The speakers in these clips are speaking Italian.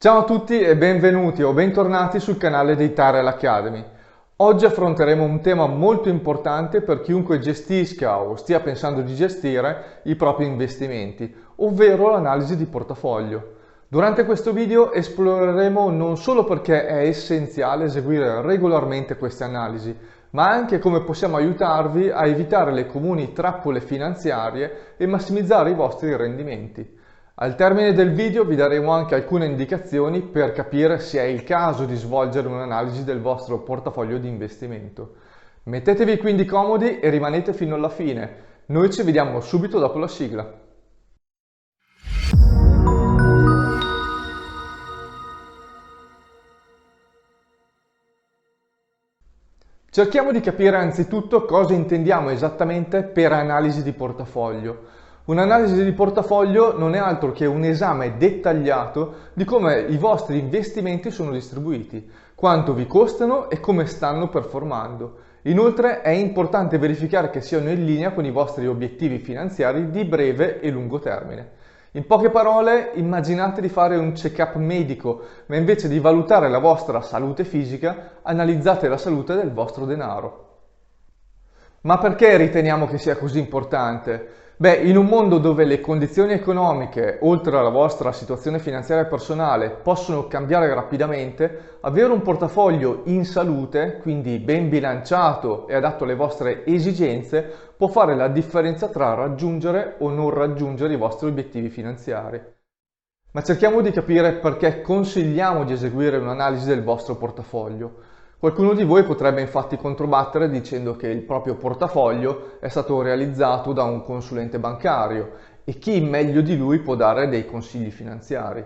Ciao a tutti e benvenuti o bentornati sul canale di Tyrell Academy. Oggi affronteremo un tema molto importante per chiunque gestisca o stia pensando di gestire i propri investimenti, ovvero l'analisi di portafoglio. Durante questo video esploreremo non solo perché è essenziale eseguire regolarmente queste analisi, ma anche come possiamo aiutarvi a evitare le comuni trappole finanziarie e massimizzare i vostri rendimenti. Al termine del video vi daremo anche alcune indicazioni per capire se è il caso di svolgere un'analisi del vostro portafoglio di investimento. Mettetevi quindi comodi e rimanete fino alla fine. Noi ci vediamo subito dopo la sigla. Cerchiamo di capire anzitutto cosa intendiamo esattamente per analisi di portafoglio. Un'analisi di portafoglio non è altro che un esame dettagliato di come i vostri investimenti sono distribuiti, quanto vi costano e come stanno performando. Inoltre è importante verificare che siano in linea con i vostri obiettivi finanziari di breve e lungo termine. In poche parole, immaginate di fare un check-up medico, ma invece di valutare la vostra salute fisica, analizzate la salute del vostro denaro. Ma perché riteniamo che sia così importante? Beh, in un mondo dove le condizioni economiche, oltre alla vostra situazione finanziaria personale, possono cambiare rapidamente, avere un portafoglio in salute, quindi ben bilanciato e adatto alle vostre esigenze, può fare la differenza tra raggiungere o non raggiungere i vostri obiettivi finanziari. Ma cerchiamo di capire perché consigliamo di eseguire un'analisi del vostro portafoglio. Qualcuno di voi potrebbe infatti controbattere dicendo che il proprio portafoglio è stato realizzato da un consulente bancario e chi meglio di lui può dare dei consigli finanziari.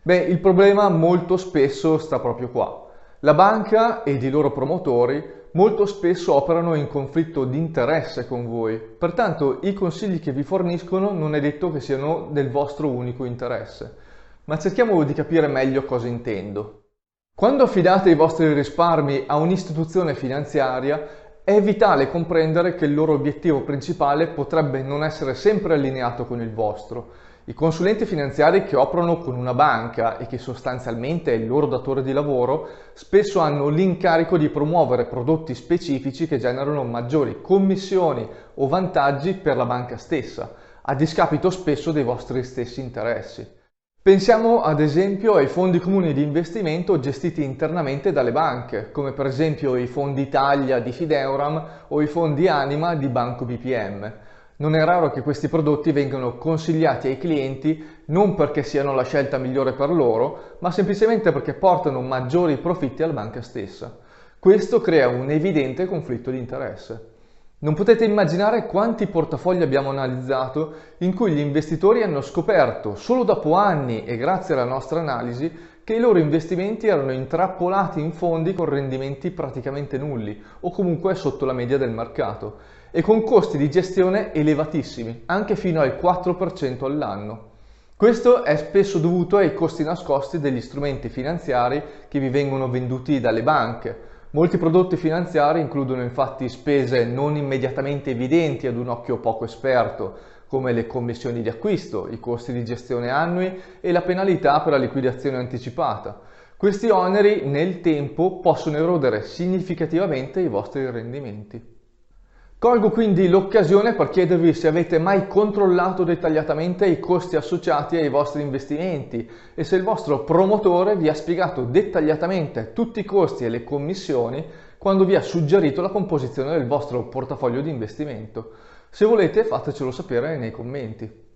Beh, il problema molto spesso sta proprio qua. La banca ed i loro promotori molto spesso operano in conflitto di interesse con voi, pertanto i consigli che vi forniscono non è detto che siano del vostro unico interesse. Ma cerchiamo di capire meglio cosa intendo. Quando affidate i vostri risparmi a un'istituzione finanziaria, è vitale comprendere che il loro obiettivo principale potrebbe non essere sempre allineato con il vostro. I consulenti finanziari che operano con una banca e che sostanzialmente è il loro datore di lavoro, spesso hanno l'incarico di promuovere prodotti specifici che generano maggiori commissioni o vantaggi per la banca stessa, a discapito spesso dei vostri stessi interessi. Pensiamo ad esempio ai fondi comuni di investimento gestiti internamente dalle banche, come per esempio i fondi Italia di Fideuram o i fondi Anima di Banco BPM. Non è raro che questi prodotti vengano consigliati ai clienti non perché siano la scelta migliore per loro, ma semplicemente perché portano maggiori profitti alla banca stessa. Questo crea un evidente conflitto di interesse. Non potete immaginare quanti portafogli abbiamo analizzato in cui gli investitori hanno scoperto, solo dopo anni e grazie alla nostra analisi, che i loro investimenti erano intrappolati in fondi con rendimenti praticamente nulli o comunque sotto la media del mercato e con costi di gestione elevatissimi, anche fino al 4% all'anno. Questo è spesso dovuto ai costi nascosti degli strumenti finanziari che vi vengono venduti dalle banche. Molti prodotti finanziari includono infatti spese non immediatamente evidenti ad un occhio poco esperto, come le commissioni di acquisto, i costi di gestione annui e la penalità per la liquidazione anticipata. Questi oneri nel tempo possono erodere significativamente i vostri rendimenti. Colgo quindi l'occasione per chiedervi se avete mai controllato dettagliatamente i costi associati ai vostri investimenti e se il vostro promotore vi ha spiegato dettagliatamente tutti i costi e le commissioni quando vi ha suggerito la composizione del vostro portafoglio di investimento. Se volete fatecelo sapere nei commenti.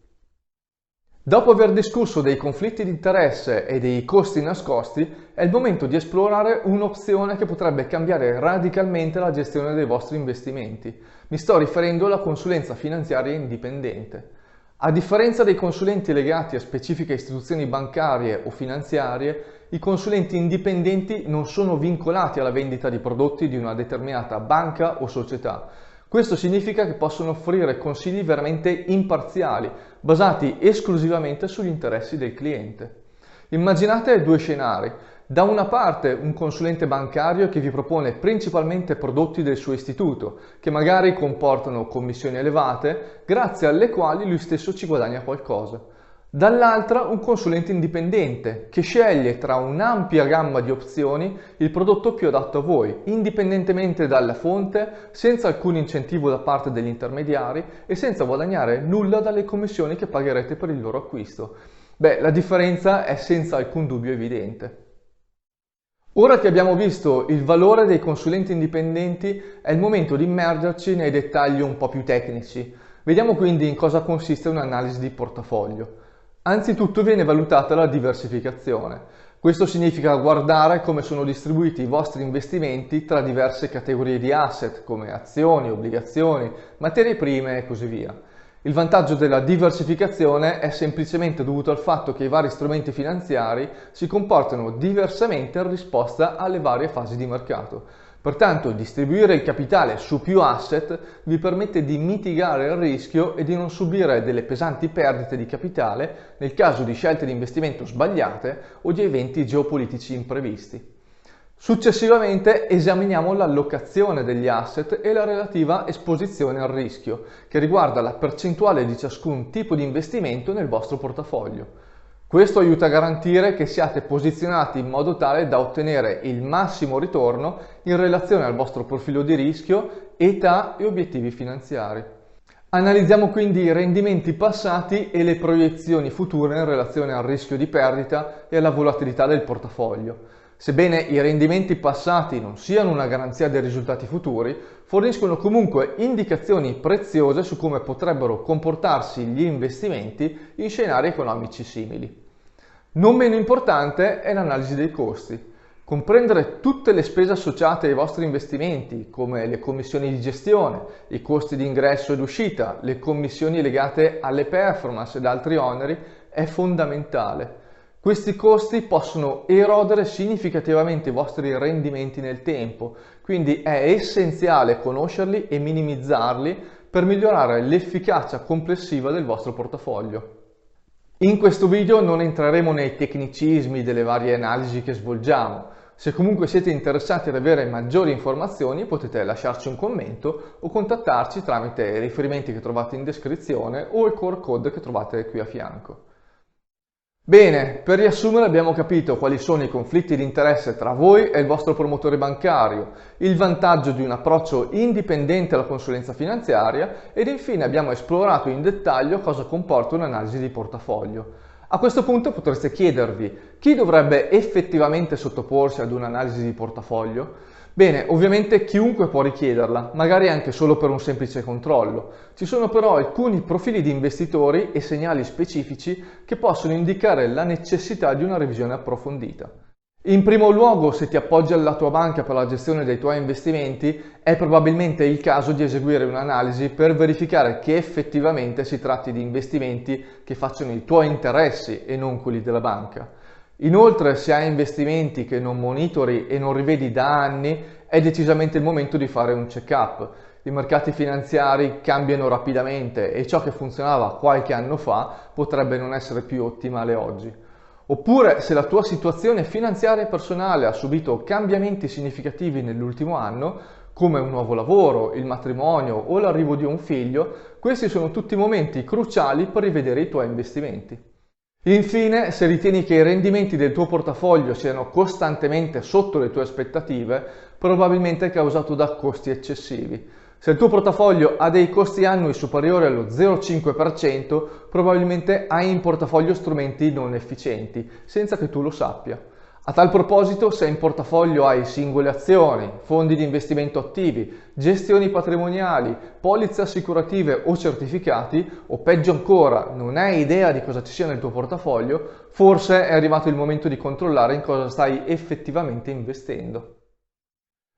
Dopo aver discusso dei conflitti di interesse e dei costi nascosti, è il momento di esplorare un'opzione che potrebbe cambiare radicalmente la gestione dei vostri investimenti. Mi sto riferendo alla consulenza finanziaria indipendente. A differenza dei consulenti legati a specifiche istituzioni bancarie o finanziarie, i consulenti indipendenti non sono vincolati alla vendita di prodotti di una determinata banca o società. Questo significa che possono offrire consigli veramente imparziali, basati esclusivamente sugli interessi del cliente. Immaginate due scenari. Da una parte un consulente bancario che vi propone principalmente prodotti del suo istituto, che magari comportano commissioni elevate, grazie alle quali lui stesso ci guadagna qualcosa. Dall'altra un consulente indipendente che sceglie tra un'ampia gamma di opzioni il prodotto più adatto a voi, indipendentemente dalla fonte, senza alcun incentivo da parte degli intermediari e senza guadagnare nulla dalle commissioni che pagherete per il loro acquisto. Beh, la differenza è senza alcun dubbio evidente. Ora che abbiamo visto il valore dei consulenti indipendenti, è il momento di immergerci nei dettagli un po' più tecnici. Vediamo quindi in cosa consiste un'analisi di portafoglio. Anzitutto viene valutata la diversificazione. Questo significa guardare come sono distribuiti i vostri investimenti tra diverse categorie di asset, come azioni, obbligazioni, materie prime e così via. Il vantaggio della diversificazione è semplicemente dovuto al fatto che i vari strumenti finanziari si comportano diversamente in risposta alle varie fasi di mercato. Pertanto, distribuire il capitale su più asset vi permette di mitigare il rischio e di non subire delle pesanti perdite di capitale nel caso di scelte di investimento sbagliate o di eventi geopolitici imprevisti. Successivamente esaminiamo l'allocazione degli asset e la relativa esposizione al rischio, che riguarda la percentuale di ciascun tipo di investimento nel vostro portafoglio. Questo aiuta a garantire che siate posizionati in modo tale da ottenere il massimo ritorno in relazione al vostro profilo di rischio, età e obiettivi finanziari. Analizziamo quindi i rendimenti passati e le proiezioni future in relazione al rischio di perdita e alla volatilità del portafoglio. Sebbene i rendimenti passati non siano una garanzia dei risultati futuri, forniscono comunque indicazioni preziose su come potrebbero comportarsi gli investimenti in scenari economici simili. Non meno importante è l'analisi dei costi. Comprendere tutte le spese associate ai vostri investimenti, come le commissioni di gestione, i costi di ingresso ed uscita, le commissioni legate alle performance ed altri oneri, è fondamentale. Questi costi possono erodere significativamente i vostri rendimenti nel tempo, quindi è essenziale conoscerli e minimizzarli per migliorare l'efficacia complessiva del vostro portafoglio. In questo video non entreremo nei tecnicismi delle varie analisi che svolgiamo. Se comunque siete interessati ad avere maggiori informazioni potete lasciarci un commento o contattarci tramite i riferimenti che trovate in descrizione o il QR code che trovate qui a fianco. Bene, per riassumere abbiamo capito quali sono i conflitti di interesse tra voi e il vostro promotore bancario, il vantaggio di un approccio indipendente alla consulenza finanziaria ed infine abbiamo esplorato in dettaglio cosa comporta un'analisi di portafoglio. A questo punto potreste chiedervi chi dovrebbe effettivamente sottoporsi ad un'analisi di portafoglio? Bene, ovviamente chiunque può richiederla, magari anche solo per un semplice controllo. Ci sono però alcuni profili di investitori e segnali specifici che possono indicare la necessità di una revisione approfondita. In primo luogo, se ti appoggi alla tua banca per la gestione dei tuoi investimenti, è probabilmente il caso di eseguire un'analisi per verificare che effettivamente si tratti di investimenti che facciano i tuoi interessi e non quelli della banca. Inoltre, se hai investimenti che non monitori e non rivedi da anni, è decisamente il momento di fare un check-up. I mercati finanziari cambiano rapidamente e ciò che funzionava qualche anno fa potrebbe non essere più ottimale oggi. Oppure, se la tua situazione finanziaria e personale ha subito cambiamenti significativi nell'ultimo anno, come un nuovo lavoro, il matrimonio o l'arrivo di un figlio, questi sono tutti momenti cruciali per rivedere i tuoi investimenti. Infine, se ritieni che i rendimenti del tuo portafoglio siano costantemente sotto le tue aspettative, probabilmente è causato da costi eccessivi. Se il tuo portafoglio ha dei costi annui superiori allo 0,5%, probabilmente hai in portafoglio strumenti non efficienti, senza che tu lo sappia. A tal proposito, se in portafoglio hai singole azioni, fondi di investimento attivi, gestioni patrimoniali, polizze assicurative o certificati, o peggio ancora, non hai idea di cosa ci sia nel tuo portafoglio, forse è arrivato il momento di controllare in cosa stai effettivamente investendo.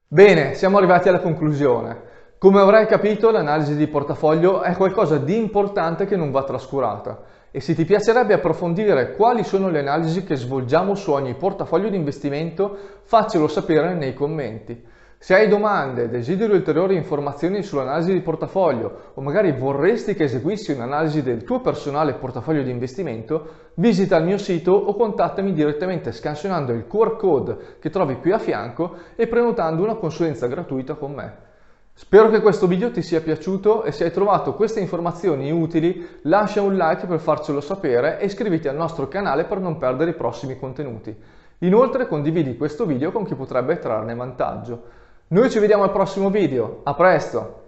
Bene, siamo arrivati alla conclusione. Come avrai capito, l'analisi di portafoglio è qualcosa di importante che non va trascurata. E se ti piacerebbe approfondire quali sono le analisi che svolgiamo su ogni portafoglio di investimento, faccelo sapere nei commenti. Se hai domande, desideri ulteriori informazioni sull'analisi di portafoglio o magari vorresti che eseguissi un'analisi del tuo personale portafoglio di investimento, visita il mio sito o contattami direttamente scansionando il QR code che trovi qui a fianco e prenotando una consulenza gratuita con me. Spero che questo video ti sia piaciuto e se hai trovato queste informazioni utili lascia un like per farcelo sapere e iscriviti al nostro canale per non perdere i prossimi contenuti. Inoltre condividi questo video con chi potrebbe trarne vantaggio. Noi ci vediamo al prossimo video, a presto!